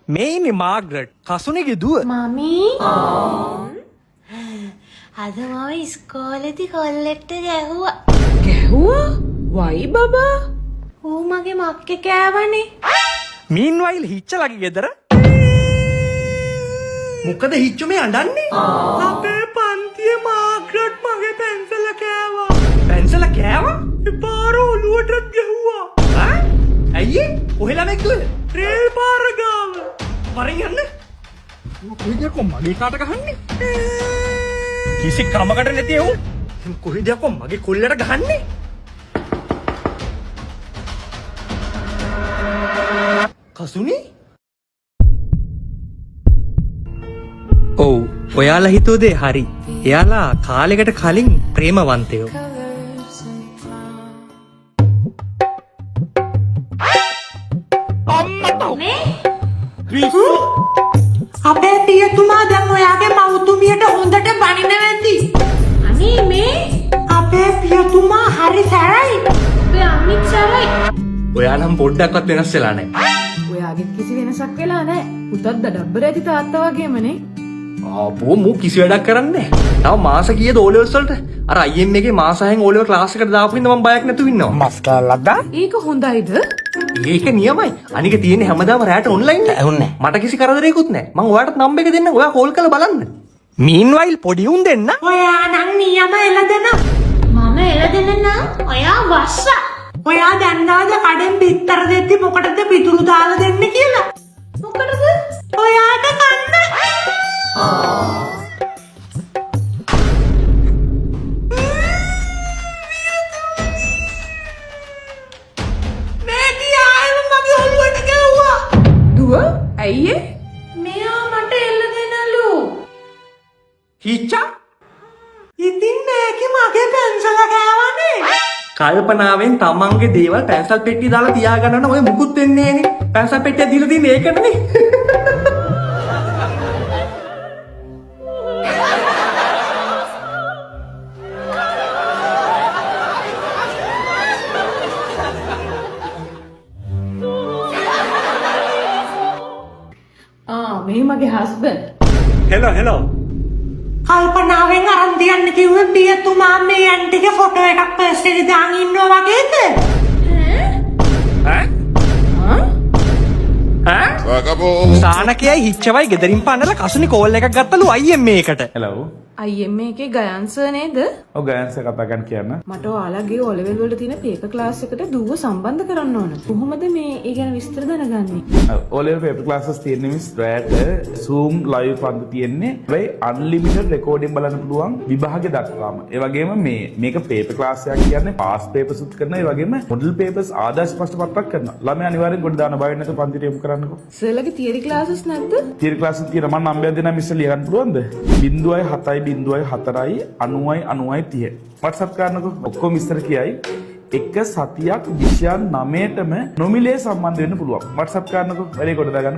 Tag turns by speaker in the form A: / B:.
A: මේ ඉන්නේ මාග්‍රට් කසුනේගේ දුව.
B: මමි අද මම ඉස්කෝලේදී කොල්ලෙක්ට ගැහුවා.
C: ගැහුවා? වයි බබා.
B: ඌ මගේ මක්කේ කෑවනේ.
A: මීන්වයිල් හිච්චලගේ ගෙදර මොකද හිච්චු මේ අඬන්නේ? අපේ පන්තියේ මාග්‍රට් මගේ පැන්සල කෑවා. පැන්සල කෑවා? පාර ඔලුවටත් ගැහුවා. ඈ? ඇයි? කොහෙ ළමෙක් දුවද? රේල් පාර ගාව. වරින් යන්න. කොහෙද මගේ කාට ගහන්නේ? කිසි කමකට නැති එවුන්. කොහෙද මගේ කොල්ලට ගහන්නේ? කසුනි? ඔව් ඔයාලා හිතුව දේ හරි. එයාලා කාලෙකට කලින් ප්‍රේමවන්තයෝ.
C: අපේ පියතුමා දැන් ඔයාගේ මව්තුමියට හොඳට බනින වෙද්දි.
B: අනේ මේ
C: අපේ පියතුමා හරි සැරයි.
B: අපේ අම්මිත් සරයි.
A: ඔයා නම් පොඩ්ඩක්වත් වෙනස් වෙලා නැහැ.
D: ඔයාගෙත් කිසි වෙනසක් වෙලා නැහැ. පුතත් දඩබ්බර ඇති තාත්තා වගේමනේ.
A: ආපෝ මූ කිසි වැඩක් කරන්නේ නැහැ. තව මාස කීයද O levels වලට? අර IM එකේ මාස 6න් O level ක්ලාස් එකට දාපු හින්දා මම බයක් නැතුව ඉන්නවා. මස් කාලක්ද?
D: ඒක හොඳයිද?
A: ඒක නියමයි. අනික තියෙන්නේ හැමදාම රැට ඔන්ලයින් නේ. ඇහුන්නේ. මට කිසි කරදරයක්වත් නැහැ. මම ඔයාලට නම්බර් එක දෙන්නම්. ඔයා කෝල් කරලා බලන්න. මීන්වයිල් පොඩි උන් දෙන්න.
C: ඔයා නම් නියම එළදෙන.
B: මම එළදෙන නම් ඔයා වස්ස.
C: ඔයා දන්නවද කඩෙන් පිටර දෙද්දි මොකටද පිටුරු දාලා දෙන්නේ කියලා?
B: මොකටද?
C: ඔයාට කන්න. මේ කියායම මගේ ඔළුවට ගැව්වා.
D: දුව ඇයි ඒ?
B: මෙයා මට එළදෙනලු.
A: හිච්චා
C: ඉතින් මේකේ මගේ පැන්සල කෑවනේ.
A: කල්පනාවෙන් තමන්ගේ දේවල් පැන්සල් පෙට්ටිය දාලා තියාගන්න ඔය මුකුත් වෙන්නේ නෑනේ. පැන්සල් පෙට්ටිය දීලා තින්නේ ඒකටනේ.
D: මේ මගේ හස්බන්ඩ්.
A: හෙලෝ
C: කල්පනාවෙන් අරන් තියන්න කිව්වේ පියතුමා මේ ඇන්ටිගේ ෆොටෝ එකක් පර්ස් එකේ දාන් ඉන්නවා වගේද?
A: සානකයයි හිච්චවයි ගෙදරින් පන්නලා කසුනි කෝල් එකක් ගත්තලු IM එකට.
E: හෙලෝ.
D: IM එකේ ගයන්සර් නේද?
E: ඔව් ගයන්ස් එක කතා කරන්න කියන්න.
D: මට ඔයාලගේ O level වලට තියෙන පේපර් ක්ලාස් එකට දුව සම්බන්ධ කරන්න ඕන. කොහොමද මේ ඒ ගැන විස්තර දැනගන්නේ?
E: O level paper classes තියෙන්නේ මිස් රැට Zoom live පන්ති තියෙන්නේ. හැබැයි unlimited recording බලන්න පුළුවන් විභාගෙ දක්වාම. ඒ වගේම මේක paper class එකක් කියන්නේ past papers උත් කරනවා. ඒ වගේම model papers ආදර්ශ ප්‍රශ්න පත්‍රයක් කරනවා. ළමයා අනිවාර්යෙන් ගොඩ දාන්න බය නැතුව පන්තිට යොමු කරන්නකෝ.
D: සර්ලගේ තියරි ක්ලාසස් නැද්ද?
E: තියරි ක්ලාස් එක තියෙනවා. මම නම්බර් දෙන්නම් මිස් ලියන්න පුළුවන්ද? 0.7 0.4 90 WhatsApp කරනකො ඔක්කොම විස්තර කියයි. එක සතියක් විෂයන් 9ටම නොමිලේ සම්බන්ධ වෙන්න පුළුවන්. WhatsApp කරනකො වැඩේ කොට දාගන්න.